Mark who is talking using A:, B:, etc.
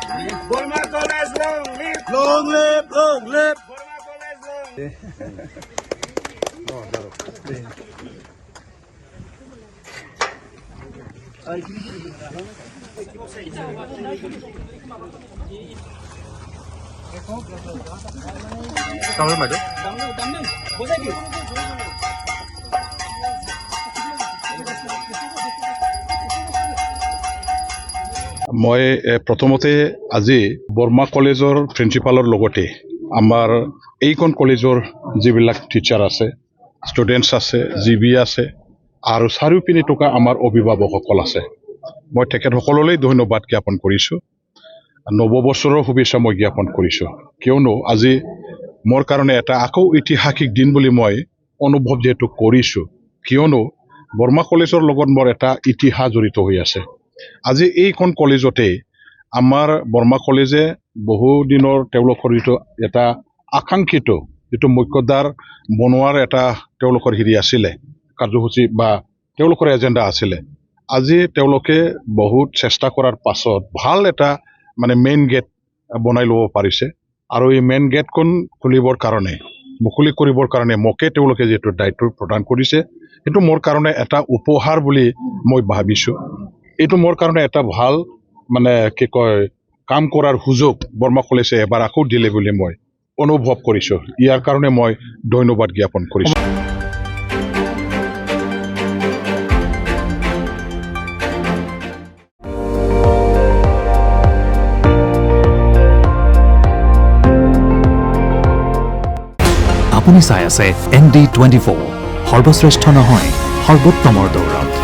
A: Burma College long live.
B: Long live, long live.
A: Burma College long.
C: মই প্ৰথমতে আজি বৰ্মা কলেজৰ প্ৰিন্সিপালৰ লগতে আমাৰ এইখন কলেজৰ যিবিলাক টিচাৰ আছে ষ্টুডেণ্টছ আছে জিবি আছে আৰু চাৰিওপিনে থকা আমাৰ অভিভাৱকসকল আছে মই তেখেতসকললৈ ধন্যবাদ জ্ঞাপন কৰিছোঁ নৱবৰ্ষৰৰ শুভেচ্ছা মই জ্ঞাপন কৰিছোঁ কিয়নো আজি মোৰ কাৰণে এটা আকৌ ঐতিহাসিক দিন বুলি মই অনুভৱ যেহেতু কৰিছোঁ কিয়নো বৰ্মা কলেজৰ লগত মোৰ এটা ইতিহাস জড়িত হৈ আছে আজি এইখন কলেজতে আমাৰ বৰ্মা কলেজে বহু দিনৰ তেওঁলোকৰ যিটো এটা আকাংক্ষিত যিটো মুখ্যদ্বাৰ বনোৱাৰ এটা তেওঁলোকৰ হেৰি আছিলে কাৰ্যসূচী বা তেওঁলোকৰ এজেণ্ডা আছিলে আজি তেওঁলোকে বহুত চেষ্টা কৰাৰ পাছত ভাল এটা মানে মেইন গেট বনাই ল'ব পাৰিছে আৰু এই মেইন গেটখন খুলিবৰ কাৰণে মুকলি কৰিবৰ কাৰণে মোকে তেওঁলোকে যিটো দায়িত্ব প্ৰদান কৰিছে সেইটো মোৰ কাৰণে এটা উপহাৰ বুলি মই ভাবিছোঁ এইটো মোৰ কাৰণে এটা ভাল মানে কি কয় কাম কৰাৰ সুযোগ বৰ্মা কলেজে এবাৰ আকৌ দিলে বুলি মই অনুভৱ কৰিছোঁ ইয়াৰ কাৰণে মই ধন্যবাদ জ্ঞাপন কৰিছোঁ
D: আপুনি চাই আছে ND24 সৰ্বশ্ৰেষ্ঠ নহয় সৰ্বোত্তমৰ দৌৰত